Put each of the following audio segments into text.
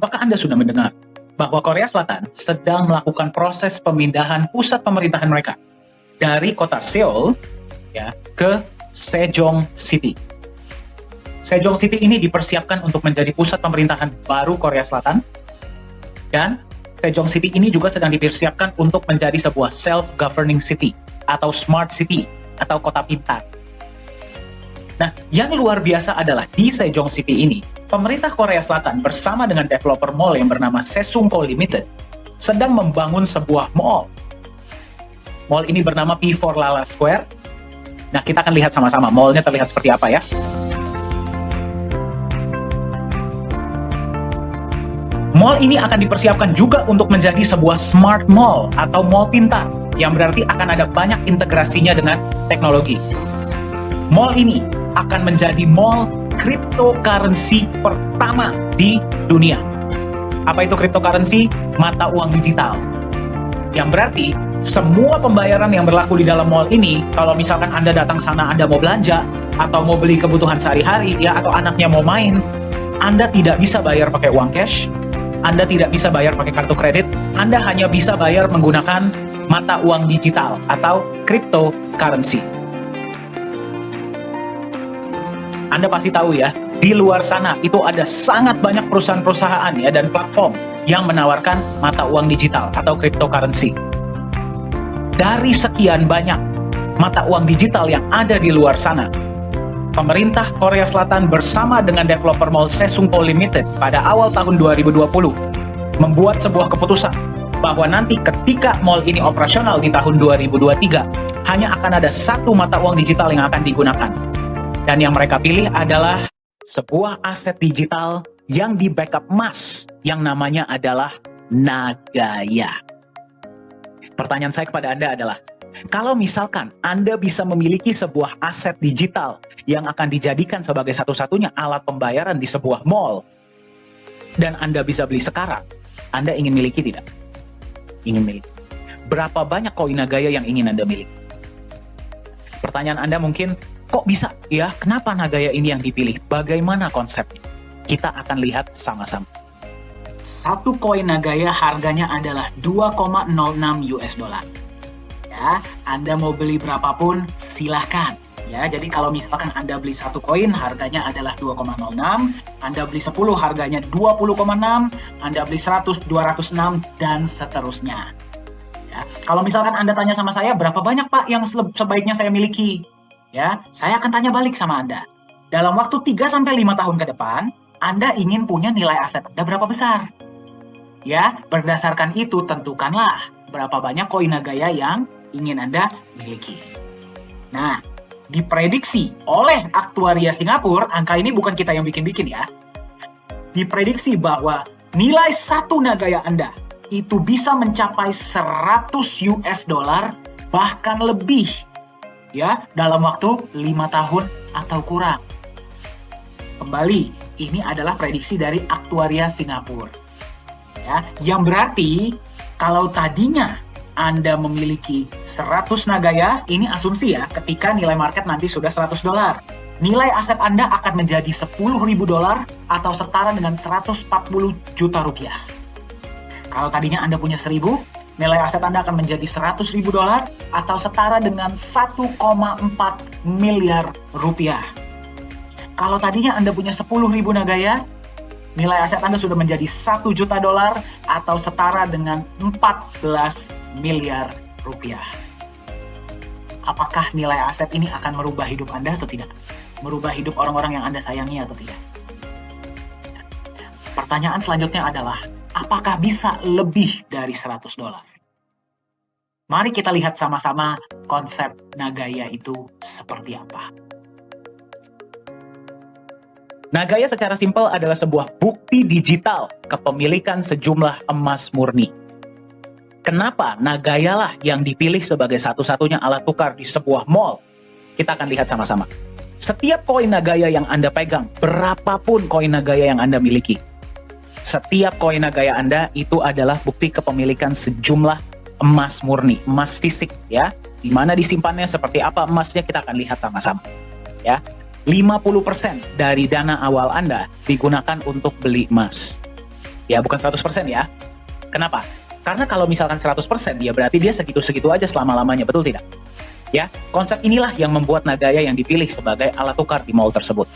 apakah Anda sudah mendengar bahwa Korea Selatan sedang melakukan proses pemindahan pusat pemerintahan mereka dari kota Seoul ya ke Sejong City. Sejong City ini dipersiapkan untuk menjadi pusat pemerintahan baru Korea Selatan, dan Sejong City ini juga sedang dipersiapkan untuk menjadi sebuah self-governing city atau smart city atau kota pintar. Nah, yang luar biasa adalah di Sejong City ini, pemerintah Korea Selatan bersama dengan developer mall yang bernama Sesungko Limited sedang membangun sebuah mall. Mall ini bernama P4 Lala Square. Nah, kita akan lihat sama-sama mallnya terlihat seperti apa ya. Mall ini akan dipersiapkan juga untuk menjadi sebuah smart mall atau mall pintar, yang berarti akan ada banyak integrasinya dengan teknologi. Mall ini akan menjadi mall cryptocurrency pertama di dunia. Apa itu cryptocurrency? Mata uang digital. Yang berarti semua pembayaran yang berlaku di dalam mall ini, kalau misalkan Anda datang sana, Anda mau belanja atau mau beli kebutuhan sehari-hari ya, atau anaknya mau main, Anda tidak bisa bayar pakai uang cash, Anda tidak bisa bayar pakai kartu kredit, Anda hanya bisa bayar menggunakan mata uang digital atau cryptocurrency. Anda pasti tahu ya, di luar sana itu ada sangat banyak perusahaan-perusahaan ya dan platform yang menawarkan mata uang digital atau cryptocurrency. Dari sekian banyak mata uang digital yang ada di luar sana, pemerintah Korea Selatan bersama dengan developer mall Sesungko Limited pada awal tahun 2020 membuat sebuah keputusan bahwa nanti ketika mall ini operasional di tahun 2023, hanya akan ada satu mata uang digital yang akan digunakan. Dan yang mereka pilih adalah sebuah aset digital yang di backup emas, yang namanya adalah Nagaya. Pertanyaan saya kepada Anda adalah, kalau misalkan Anda bisa memiliki sebuah aset digital yang akan dijadikan sebagai satu-satunya alat pembayaran di sebuah mall, dan Anda bisa beli sekarang, Anda ingin miliki tidak? Ingin miliki. Berapa banyak koin Nagaya yang ingin Anda miliki? Pertanyaan Anda mungkin, kok bisa ya? Kenapa Nagaya ini yang dipilih? Bagaimana konsepnya? Kita akan lihat sama-sama. Satu koin Nagaya harganya adalah 2,06 US dollar. Ya, Anda mau beli berapapun silahkan. Ya, jadi kalau misalkan Anda beli satu koin harganya adalah 2,06, Anda beli 10 harganya 20,6, Anda beli 100, 206 dan seterusnya. Ya, kalau misalkan Anda tanya sama saya, berapa banyak Pak yang sebaiknya saya miliki? Ya, saya akan tanya balik sama Anda. Dalam waktu 3-5 tahun ke depan, Anda ingin punya nilai aset Anda berapa besar? Ya, berdasarkan itu tentukanlah berapa banyak koin Nagaya yang ingin Anda miliki. Nah, diprediksi oleh aktuaria Singapura, angka ini bukan kita yang bikin-bikin ya. Diprediksi bahwa nilai satu Nagaya Anda itu bisa mencapai 100 US dollar bahkan lebih ya dalam waktu 5 tahun atau kurang. Kembali, ini adalah prediksi dari aktuaria Singapura. Ya, yang berarti kalau tadinya Anda memiliki 100 Nagaya, ini asumsi ya, ketika nilai market nanti sudah 100 dolar. Nilai aset Anda akan menjadi 10.000 dolar atau setara dengan 140 juta rupiah. Kalau tadinya Anda punya 1.000, nilai aset Anda akan menjadi 100.000 dolar atau setara dengan 1,4 miliar rupiah. Kalau tadinya Anda punya 10.000 Nagaya, nilai aset Anda sudah menjadi 1 juta dolar atau setara dengan 14 miliar rupiah. Apakah nilai aset ini akan merubah hidup Anda atau tidak? Merubah hidup orang-orang yang Anda sayangi atau tidak? Pertanyaan selanjutnya adalah, apakah bisa lebih dari 100 dolar? Mari kita lihat sama-sama konsep Nagaya itu seperti apa. Nagaya secara simpel adalah sebuah bukti digital kepemilikan sejumlah emas murni. Kenapa Nagaya lah yang dipilih sebagai satu-satunya alat tukar di sebuah mall? Kita akan lihat sama-sama. Setiap koin Nagaya yang Anda pegang, berapapun koin Nagaya yang Anda miliki, setiap koin Nagaya Anda itu adalah bukti kepemilikan sejumlah emas murni, emas fisik ya. Di mana disimpannya, seperti apa emasnya, kita akan lihat sama-sama. Ya. 50% dari dana awal Anda digunakan untuk beli emas. Ya, bukan 100% ya. Kenapa? Karena kalau misalkan 100%, ya berarti dia segitu-segitu aja selama-lamanya, betul tidak? Ya, konsep inilah yang membuat Nagaya yang dipilih sebagai alat tukar di mall tersebut.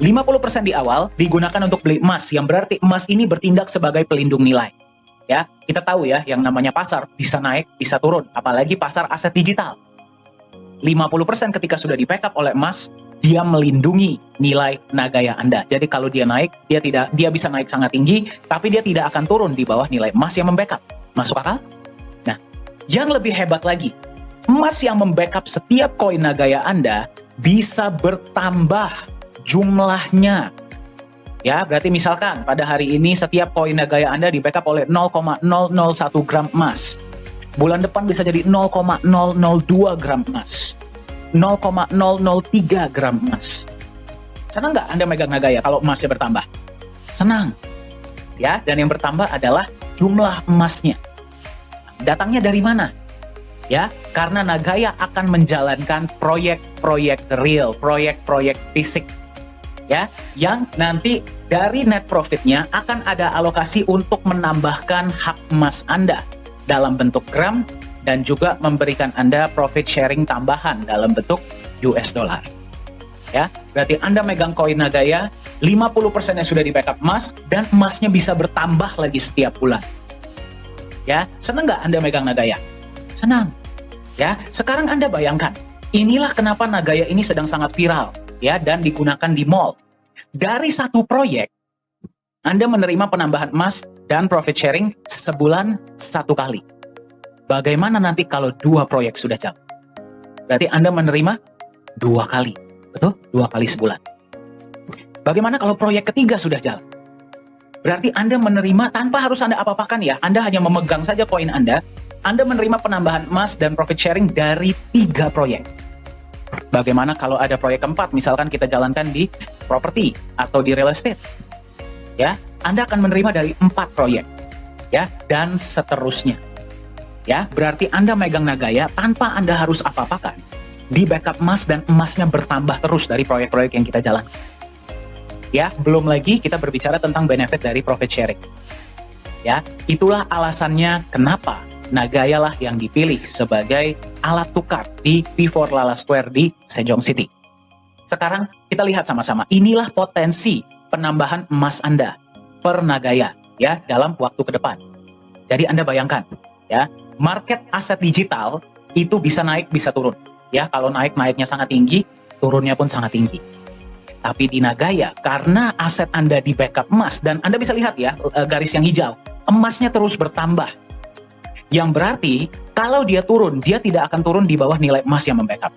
50% di awal digunakan untuk beli emas, yang berarti emas ini bertindak sebagai pelindung nilai. Ya, kita tahu ya, yang namanya pasar bisa naik, bisa turun, apalagi pasar aset digital. 50% ketika sudah di-backup oleh emas, dia melindungi nilai Nagaya Anda. Jadi kalau dia naik, dia bisa naik sangat tinggi, tapi dia tidak akan turun di bawah nilai emas yang membackup. Masuk akal? Nah, yang lebih hebat lagi, emas yang membackup setiap koin Nagaya Anda bisa bertambah jumlahnya. Ya, berarti misalkan pada hari ini setiap koin Nagaya Anda di-backup oleh 0,001 gram emas. Bulan depan bisa jadi 0,002 gram emas. 0,003 gram emas. Senang nggak Anda megang Nagaya kalau emasnya bertambah? Senang. Ya, dan yang bertambah adalah jumlah emasnya. Datangnya dari mana? Ya, karena Nagaya akan menjalankan proyek-proyek real, proyek-proyek fisik. Ya, yang nanti dari net profitnya akan ada alokasi untuk menambahkan hak emas Anda dalam bentuk gram dan juga memberikan Anda profit sharing tambahan dalam bentuk US dollar. Ya, berarti Anda megang koin Nagaya, 50% yang sudah di-backup emas dan emasnya bisa bertambah lagi setiap bulan. Ya, senang nggak Anda megang Nagaya? Senang. Ya, sekarang Anda bayangkan, inilah kenapa Nagaya ini sedang sangat viral, ya, dan digunakan di mall. Dari satu proyek, Anda menerima penambahan emas dan profit sharing sebulan satu kali. Bagaimana nanti kalau 2 proyek sudah jalan? Berarti Anda menerima 2 kali, betul? 2 kali sebulan. Bagaimana kalau proyek ketiga sudah jalan? Berarti Anda menerima tanpa harus Anda apa-apakan ya. Anda hanya memegang saja koin Anda menerima penambahan emas dan profit sharing dari 3 proyek. Bagaimana kalau ada proyek keempat, misalkan kita jalankan di properti atau di real estate? Ya, Anda akan menerima dari 4 proyek, ya, dan seterusnya. Ya, berarti Anda megang Nagaya tanpa Anda harus apa-apakan. Di backup emas dan emasnya bertambah terus dari proyek-proyek yang kita jalankan. Ya, belum lagi kita berbicara tentang benefit dari profit sharing. Ya, itulah alasannya kenapa Nagaya lah yang dipilih sebagai alat tukar di P4 Lala Square di Sejong City. Sekarang kita lihat sama-sama, inilah potensi penambahan emas Anda per Nagaya ya dalam waktu ke depan. Jadi Anda bayangkan ya, market aset digital itu bisa naik bisa turun. Ya, kalau naiknya sangat tinggi, turunnya pun sangat tinggi. Tapi di Nagaya, karena aset Anda di backup emas, dan Anda bisa lihat ya, garis yang hijau, emasnya terus bertambah. Yang berarti, kalau dia turun, dia tidak akan turun di bawah nilai emas yang membackup.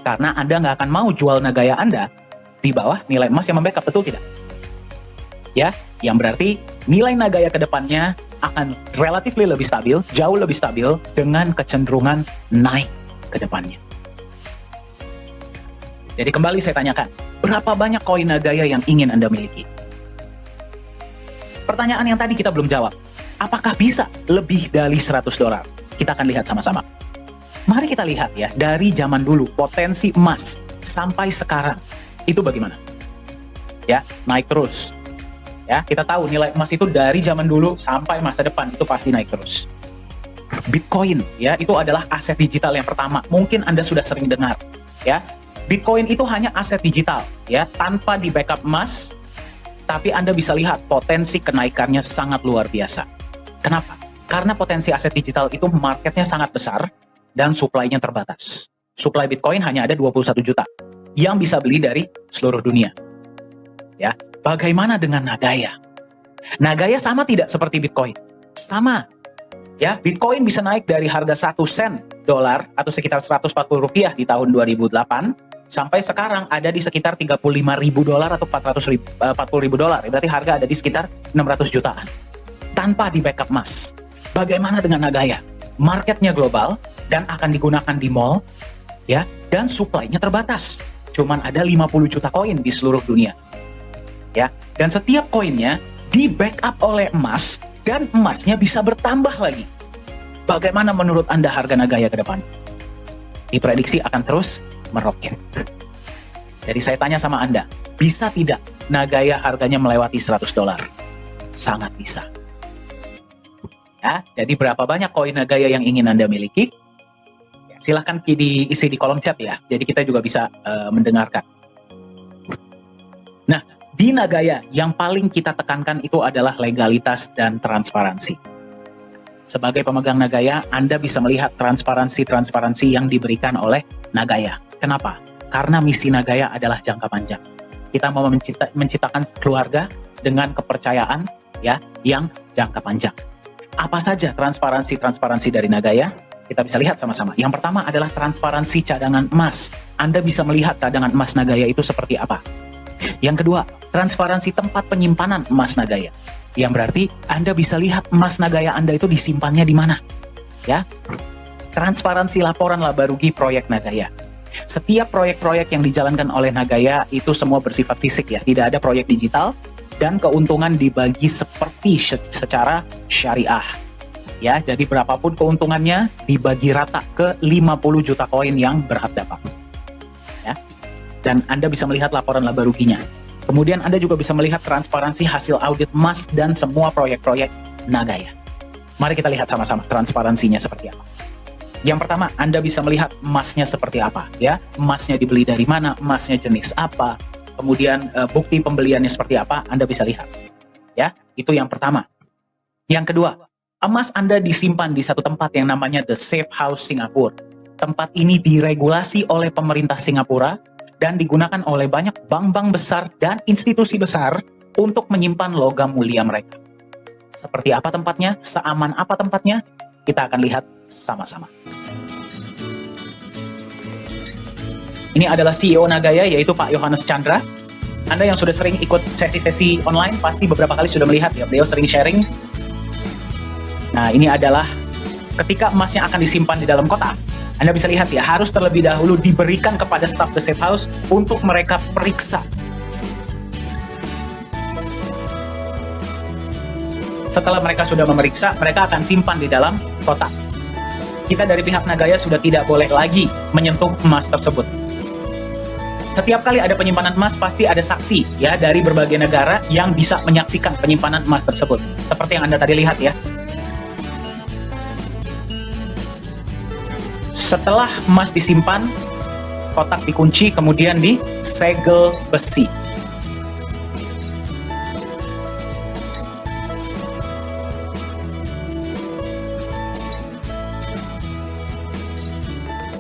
Karena Anda nggak akan mau jual Nagaya Anda di bawah nilai emas yang membackup, betul tidak? Ya, yang berarti nilai Nagaya ke depannya akan relatif lebih stabil, jauh lebih stabil, dengan kecenderungan naik ke depannya. Jadi kembali saya tanyakan, berapa banyak koin Nagaya yang ingin Anda miliki? Pertanyaan yang tadi kita belum jawab. Apakah bisa lebih dari $100? Kita akan lihat sama-sama. Mari kita lihat ya, dari zaman dulu, potensi emas sampai sekarang, itu bagaimana? Ya, naik terus. Ya, kita tahu nilai emas itu dari zaman dulu sampai masa depan, itu pasti naik terus. Bitcoin, ya, itu adalah aset digital yang pertama. Mungkin Anda sudah sering dengar, ya. Bitcoin itu hanya aset digital, ya, tanpa di backup emas, tapi Anda bisa lihat potensi kenaikannya sangat luar biasa. Kenapa? Karena potensi aset digital itu marketnya sangat besar dan supply-nya terbatas. Supply Bitcoin hanya ada 21 juta yang bisa beli dari seluruh dunia. Ya, bagaimana dengan Nagaya? Nagaya sama tidak seperti Bitcoin? Sama. Ya, Bitcoin bisa naik dari harga 1 sen dolar atau sekitar 140 rupiah di tahun 2008 sampai sekarang ada di sekitar 35.000 dolar atau 40.000 dolar. Berarti harga ada di sekitar 600 jutaan. Tanpa di backup emas. Bagaimana dengan Nagaya? Marketnya global dan akan digunakan di mall, ya, dan supply-nya terbatas. Cuman ada 50 juta koin di seluruh dunia. Ya, dan setiap koinnya di backup oleh emas dan emasnya bisa bertambah lagi. Bagaimana menurut Anda harga Nagaya ke depan? Diprediksi akan terus meroket. Jadi saya tanya sama Anda, bisa tidak Nagaya harganya melewati $100? sangat bisa. Ya, jadi berapa banyak koin Nagaya yang ingin Anda miliki? Ya, silahkan diisi di kolom chat ya, jadi kita juga bisa mendengarkan. Nah, di Nagaya yang paling kita tekankan itu adalah legalitas dan transparansi. Sebagai pemegang Nagaya, Anda bisa melihat transparansi yang diberikan oleh Nagaya. Kenapa? Karena misi Nagaya adalah jangka panjang. Kita mau menciptakan keluarga dengan kepercayaan ya yang jangka panjang. Apa saja transparansi dari Nagaya? Kita bisa lihat sama-sama. Yang pertama adalah transparansi cadangan emas. Anda bisa melihat cadangan emas Nagaya itu seperti apa. Yang kedua, transparansi tempat penyimpanan emas Nagaya. Yang berarti Anda bisa lihat emas Nagaya Anda itu disimpannya di mana. Ya. Transparansi laporan laba rugi proyek Nagaya. Setiap proyek-proyek yang dijalankan oleh Nagaya itu semua bersifat fisik ya, tidak ada proyek digital. Dan keuntungan dibagi seperti secara syariah. Ya, jadi berapapun keuntungannya dibagi rata ke 50 juta koin yang berhak dapat. Ya. Dan Anda bisa melihat laporan laba ruginya. Kemudian Anda juga bisa melihat transparansi hasil audit emas dan semua proyek-proyek Nagaya. Mari kita lihat sama-sama transparansinya seperti apa. Yang pertama, Anda bisa melihat emasnya seperti apa, ya. Emasnya dibeli dari mana, emasnya jenis apa. Kemudian bukti pembeliannya seperti apa, Anda bisa lihat. Ya, itu yang pertama. Yang kedua, emas Anda disimpan di satu tempat yang namanya The Safe House Singapura. Tempat ini diregulasi oleh pemerintah Singapura dan digunakan oleh banyak bank-bank besar dan institusi besar untuk menyimpan logam mulia mereka. Seperti apa tempatnya? Seaman apa tempatnya? Kita akan lihat sama-sama. Ini adalah CEO Nagaya, yaitu Pak Yohanes Chandra. Anda yang sudah sering ikut sesi-sesi online, pasti beberapa kali sudah melihat ya, beliau sering sharing. Nah, ini adalah ketika emasnya akan disimpan di dalam kotak. Anda bisa lihat ya, harus terlebih dahulu diberikan kepada staf The Safe House untuk mereka periksa. Setelah mereka sudah memeriksa, mereka akan simpan di dalam kotak. Kita dari pihak Nagaya sudah tidak boleh lagi menyentuh emas tersebut. Setiap kali ada penyimpanan emas, pasti ada saksi ya dari berbagai negara yang bisa menyaksikan penyimpanan emas tersebut. Seperti yang Anda tadi lihat ya. Setelah emas disimpan, kotak dikunci, kemudian disegel besi.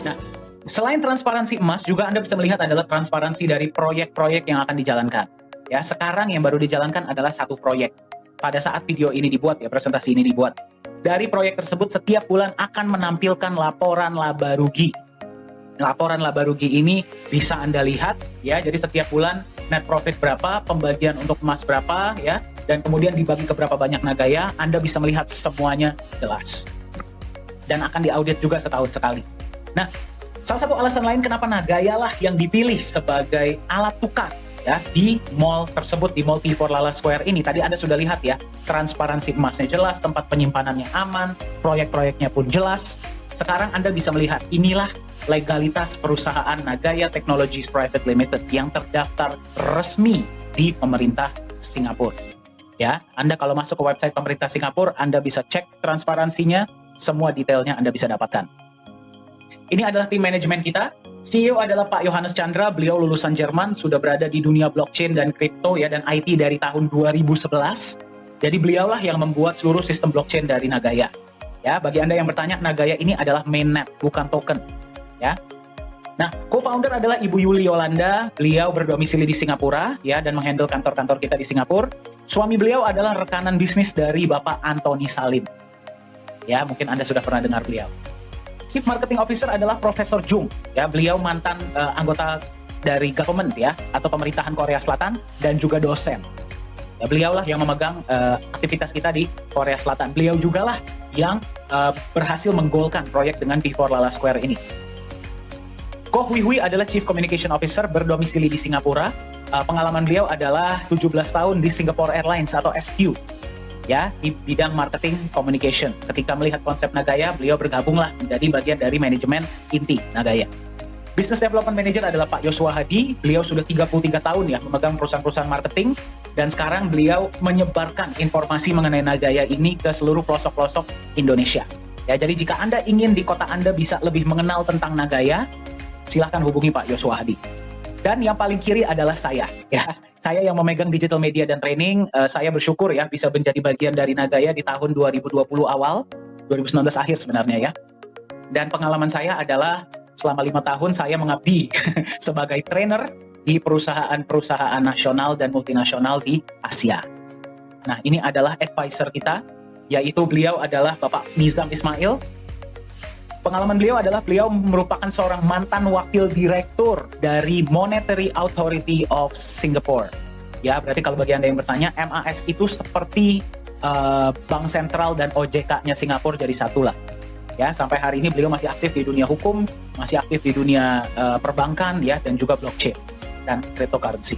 Nah, selain transparansi emas, juga Anda bisa melihat adalah transparansi dari proyek-proyek yang akan dijalankan. Ya, sekarang yang baru dijalankan adalah satu proyek. Pada saat video ini dibuat, ya, presentasi ini dibuat. Dari proyek tersebut setiap bulan akan menampilkan laporan laba rugi. Laporan laba rugi ini bisa Anda lihat, ya. Jadi setiap bulan net profit berapa, pembagian untuk emas berapa, ya, dan kemudian dibagi ke berapa banyak Nagaya. Anda bisa melihat semuanya jelas. Dan akan diaudit juga setahun sekali. Nah, salah satu alasan lain kenapa Nagaya lah yang dipilih sebagai alat tukar ya di mall tersebut, di Mall T4 Lala Square ini. Tadi Anda sudah lihat ya, transparansi emasnya jelas, tempat penyimpanannya aman, proyek-proyeknya pun jelas. Sekarang Anda bisa melihat inilah legalitas perusahaan Nagaya Technologies Private Limited yang terdaftar resmi di pemerintah Singapura. Ya, Anda kalau masuk ke website pemerintah Singapura, Anda bisa cek transparansinya, semua detailnya Anda bisa dapatkan. Ini adalah tim manajemen kita. CEO adalah Pak Yohanes Chandra, beliau lulusan Jerman, sudah berada di dunia blockchain dan kripto ya dan IT dari tahun 2011. Jadi beliaulah yang membuat seluruh sistem blockchain dari Nagaya. Ya, bagi Anda yang bertanya, Nagaya ini adalah mainnet, bukan token. Ya. Nah, co-founder adalah Ibu Yuli Yolanda, beliau berdomisili di Singapura ya dan menghandle kantor-kantor kita di Singapura. Suami beliau adalah rekanan bisnis dari Bapak Anthony Salim. Ya, mungkin Anda sudah pernah dengar beliau. Chief Marketing Officer adalah Profesor Jung, ya beliau mantan anggota dari government ya atau pemerintahan Korea Selatan dan juga dosen. Ya, beliaulah yang memegang aktivitas kita di Korea Selatan. Beliau jugalah yang berhasil menggolkan proyek dengan T4 Lala Square ini. Koh Hui Hui adalah Chief Communication Officer berdomisili di Singapura. Pengalaman beliau adalah 17 tahun di Singapore Airlines atau SQ. Ya, di bidang marketing communication. Ketika melihat konsep Nagaya, beliau bergabunglah menjadi bagian dari manajemen inti Nagaya. Business Development Manager adalah Pak Yosua Hadi. Beliau sudah 33 tahun ya memegang perusahaan-perusahaan marketing Dan sekarang beliau menyebarkan informasi mengenai Nagaya ini ke seluruh pelosok-pelosok Indonesia. Ya, jadi jika Anda ingin di kota Anda bisa lebih mengenal tentang Nagaya, silahkan hubungi Pak Yosua Hadi. Dan yang paling kiri adalah saya. Ya, saya yang memegang digital media dan training. Saya bersyukur ya bisa menjadi bagian dari Nagaya di tahun 2020 awal, 2019 akhir sebenarnya ya. Dan pengalaman saya adalah selama 5 tahun saya mengabdi sebagai trainer di perusahaan-perusahaan nasional dan multinasional di Asia. Nah, ini adalah advisor kita, yaitu beliau adalah Bapak Nizam Ismail. Pengalaman beliau adalah beliau merupakan seorang mantan wakil direktur dari Monetary Authority of Singapore. Ya, berarti kalau bagi Anda yang bertanya, MAS itu seperti Bank Sentral dan OJK-nya Singapura jadi satu lah. Ya, sampai hari ini beliau masih aktif di dunia hukum, masih aktif di dunia perbankan ya, dan juga blockchain dan cryptocurrency.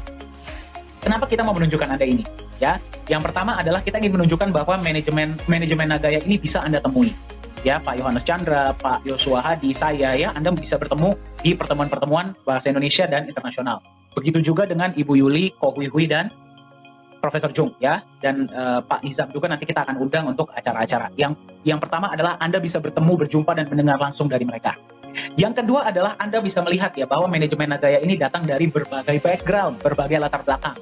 Kenapa kita mau menunjukkan Anda ini? Ya, yang pertama adalah kita ingin menunjukkan bahwa manajemen Nagaya ini bisa Anda temui. Ya, Pak Yohanes Chandra, Pak Yosua Hadi, saya ya, Anda bisa bertemu di pertemuan-pertemuan bahasa Indonesia dan internasional. Begitu juga dengan Ibu Yuli, Ko Hui Hui, dan Profesor Jung ya, dan Pak Nizam juga nanti kita akan undang untuk acara-acara. Yang pertama adalah Anda bisa bertemu, berjumpa dan mendengar langsung dari mereka. Yang kedua adalah Anda bisa melihat ya bahwa manajemen Nagaya ini datang dari berbagai background, berbagai latar belakang.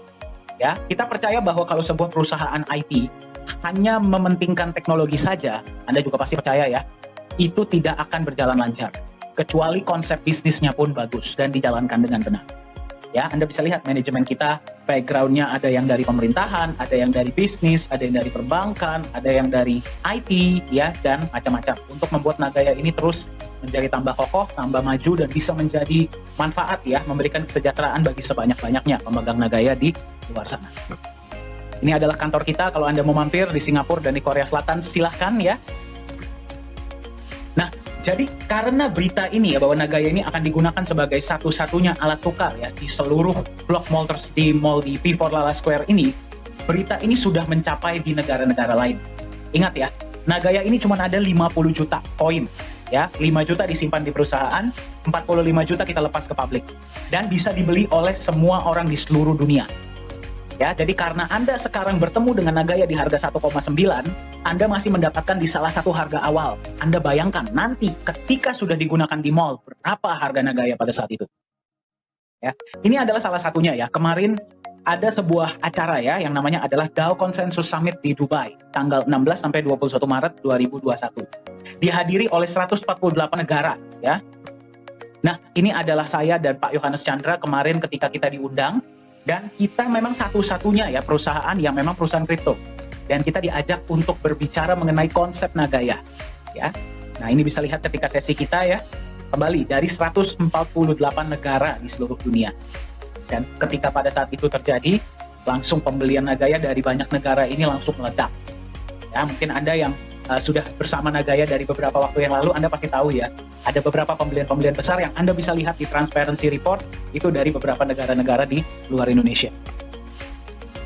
Ya, kita percaya bahwa kalau sebuah perusahaan IT hanya mementingkan teknologi saja, Anda juga pasti percaya ya, itu tidak akan berjalan lancar. Kecuali konsep bisnisnya pun bagus dan dijalankan dengan benar. Ya, Anda bisa lihat manajemen kita, background-nya ada yang dari pemerintahan, ada yang dari bisnis, ada yang dari perbankan, ada yang dari IT, ya, dan macam-macam. Untuk membuat Nagaya ini terus menjadi tambah kokoh, tambah maju, dan bisa menjadi manfaat ya, memberikan kesejahteraan bagi sebanyak-banyaknya pemegang Nagaya di luar sana. Ini adalah kantor kita, kalau Anda mau mampir di Singapura dan di Korea Selatan, silahkan ya. Nah, jadi karena berita ini ya, bahwa Nagaya ini akan digunakan sebagai satu-satunya alat tukar ya, di seluruh blok mall di P4 Lala Square ini, berita ini sudah mencapai di negara-negara lain. Ingat ya, Nagaya ini cuma ada 50 juta koin. Ya, 5 juta disimpan di perusahaan, 45 juta kita lepas ke publik. Dan bisa dibeli oleh semua orang di seluruh dunia. Ya, jadi karena Anda sekarang bertemu dengan Nagaya di harga 1,9, Anda masih mendapatkan di salah satu harga awal. Anda bayangkan nanti ketika sudah digunakan di mall, berapa harga Nagaya pada saat itu. Ya, ini adalah salah satunya ya. Kemarin ada sebuah acara ya yang namanya adalah DAO Consensus Summit di Dubai, tanggal 16 sampai 21 Maret 2021. Dihadiri oleh 148 negara ya. Nah, ini adalah saya dan Pak Yohanes Chandra kemarin ketika kita diundang. Dan kita memang satu-satunya ya perusahaan yang memang perusahaan kripto. Dan kita diajak untuk berbicara mengenai konsep Nagaya. Ya. Nah, ini bisa lihat ketika sesi kita ya. Kembali dari 148 negara di seluruh dunia. Dan ketika pada saat itu terjadi, langsung pembelian Nagaya dari banyak negara ini langsung meledak. Ya, mungkin Anda yang sudah bersama Nagaya dari beberapa waktu yang lalu, Anda pasti tahu ya, ada beberapa pembelian-pembelian besar yang Anda bisa lihat di Transparency Report, itu dari beberapa negara-negara di luar Indonesia.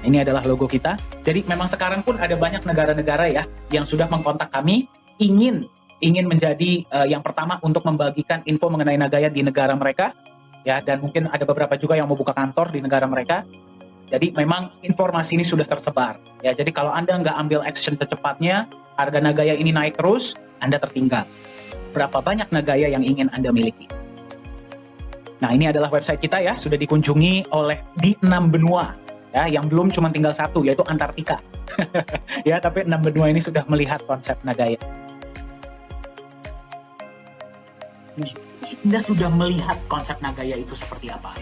Ini adalah logo kita. Jadi memang sekarang pun ada banyak negara-negara ya, yang sudah mengkontak kami, ingin menjadi yang pertama untuk membagikan info mengenai Nagaya di negara mereka, ya, dan mungkin ada beberapa juga yang mau buka kantor di negara mereka. Jadi memang informasi ini sudah tersebar. Ya, jadi kalau Anda nggak ambil action secepatnya, harga Nagaya ini naik terus, Anda tertinggal. Berapa banyak Nagaya yang ingin Anda miliki? Nah, ini adalah website kita ya, sudah dikunjungi oleh di 6 benua. Ya, yang belum cuma tinggal satu, yaitu Antartika. Ya, tapi 6 benua ini sudah melihat konsep Nagaya. Anda sudah melihat konsep Nagaya itu seperti apa?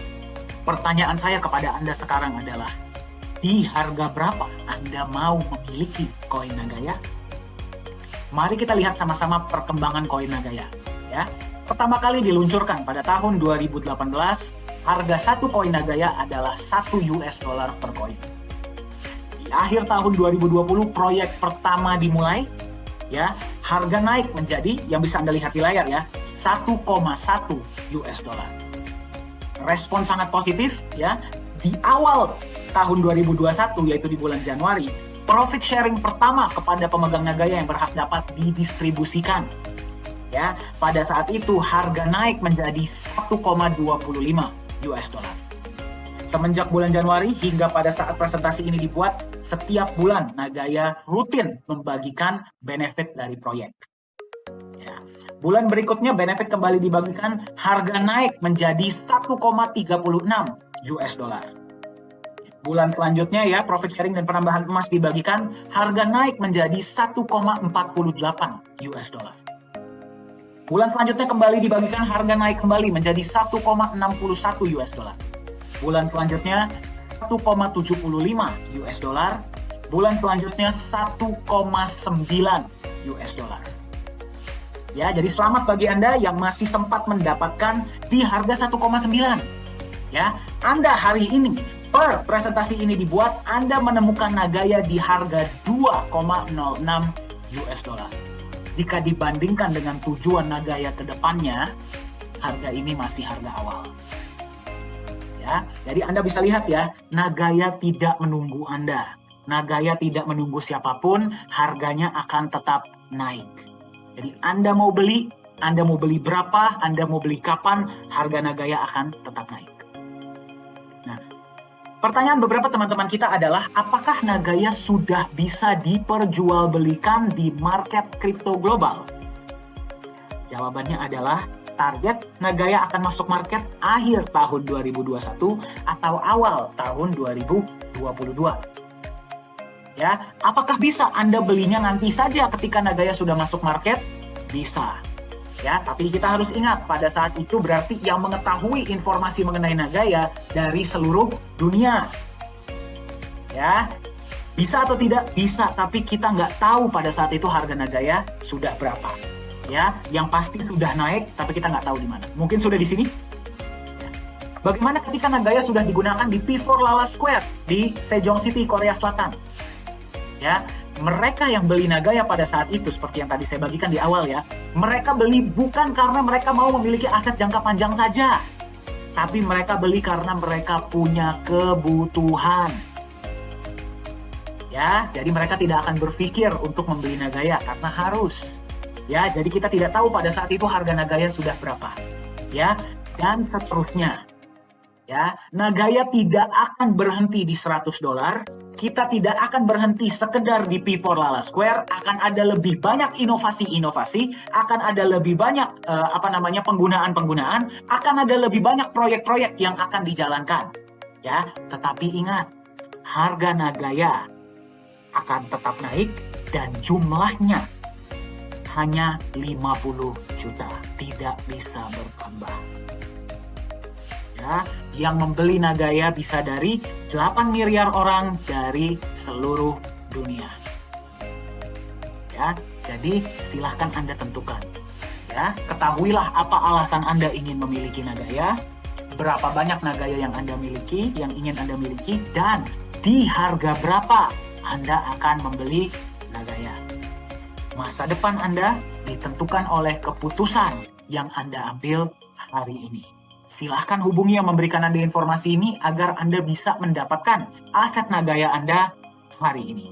Pertanyaan saya kepada Anda sekarang adalah, di harga berapa Anda mau memiliki koin Nagaya? Mari kita lihat sama-sama perkembangan koin Nagaya. Ya, pertama kali diluncurkan pada tahun 2018, harga satu koin Nagaya adalah $1 per koin. Di akhir tahun 2020, proyek pertama dimulai. Ya, harga naik menjadi, yang bisa Anda lihat di layar ya, $1,1. Respon sangat positif ya. Di awal tahun 2021, yaitu di bulan Januari, profit sharing pertama kepada pemegang Nagaya yang berhak dapat didistribusikan. Ya, pada saat itu harga naik menjadi $1,25. Semenjak bulan Januari hingga pada saat presentasi ini dibuat, setiap bulan Nagaya rutin membagikan benefit dari proyek. Ya. Bulan berikutnya benefit kembali dibagikan, harga naik menjadi 1,36 US dollar. Bulan selanjutnya ya, profit sharing dan penambahan emas dibagikan, harga naik menjadi 1,48 US dollar. Bulan selanjutnya kembali dibagikan, harga naik kembali menjadi 1,61 US dollar. Bulan selanjutnya 1,75 US dollar. Bulan selanjutnya 1,9 US dollar. Ya, jadi selamat bagi Anda yang masih sempat mendapatkan di harga 1,9. Ya, Anda hari ini per presentasi ini dibuat, Anda menemukan Nagaya di harga 2,06 US dollar. Jika dibandingkan dengan tujuan Nagaya ke depannya, harga ini masih harga awal. Ya, jadi Anda bisa lihat ya, Nagaya tidak menunggu Anda. Nagaya tidak menunggu siapapun, harganya akan tetap naik. Jadi Anda mau beli berapa, Anda mau beli kapan, harga Nagaya akan tetap naik. Nah, pertanyaan beberapa teman-teman kita adalah, apakah Nagaya sudah bisa diperjualbelikan di market kripto global? Jawabannya adalah, target Nagaya akan masuk market akhir tahun 2021 atau awal tahun 2022. Ya, apakah bisa Anda belinya nanti saja ketika Nagaya sudah masuk market? Bisa. Ya, tapi kita harus ingat, pada saat itu berarti yang mengetahui informasi mengenai Nagaya dari seluruh dunia. Ya, bisa atau tidak? Bisa, tapi kita nggak tahu pada saat itu harga Nagaya sudah berapa. Ya, yang pasti sudah naik, tapi kita nggak tahu di mana. Mungkin sudah di sini. Ya. Bagaimana ketika Nagaya sudah digunakan di P4 Lala Square di Sejong City, Korea Selatan? Ya, mereka yang beli Nagaya pada saat itu, seperti yang tadi saya bagikan di awal ya, mereka beli bukan karena mereka mau memiliki aset jangka panjang saja, tapi mereka beli karena mereka punya kebutuhan. Ya, jadi mereka tidak akan berpikir untuk membeli Nagaya karena harus. Ya, jadi kita tidak tahu pada saat itu harga Nagaya sudah berapa. Ya, dan seterusnya. Ya, Nagaya tidak akan berhenti di 100 dolar. Kita tidak akan berhenti sekedar di P4 Lala Square. Akan ada lebih banyak inovasi-inovasi, akan ada lebih banyak penggunaan-penggunaan, akan ada lebih banyak proyek-proyek yang akan dijalankan. Ya, tetapi ingat, harga Nagaya akan tetap naik dan jumlahnya hanya 50 juta, tidak bisa bertambah. Ya, yang membeli Nagaya bisa dari 8 miliar orang dari seluruh dunia. Ya, jadi silahkan Anda tentukan. Ya, ketahuilah apa alasan Anda ingin memiliki Nagaya, berapa banyak Nagaya yang Anda miliki, yang ingin Anda miliki, dan di harga berapa Anda akan membeli Nagaya. Masa depan Anda ditentukan oleh keputusan yang Anda ambil hari ini. Silahkan hubungi yang memberikan Anda informasi ini agar Anda bisa mendapatkan aset Nagaya Anda hari ini.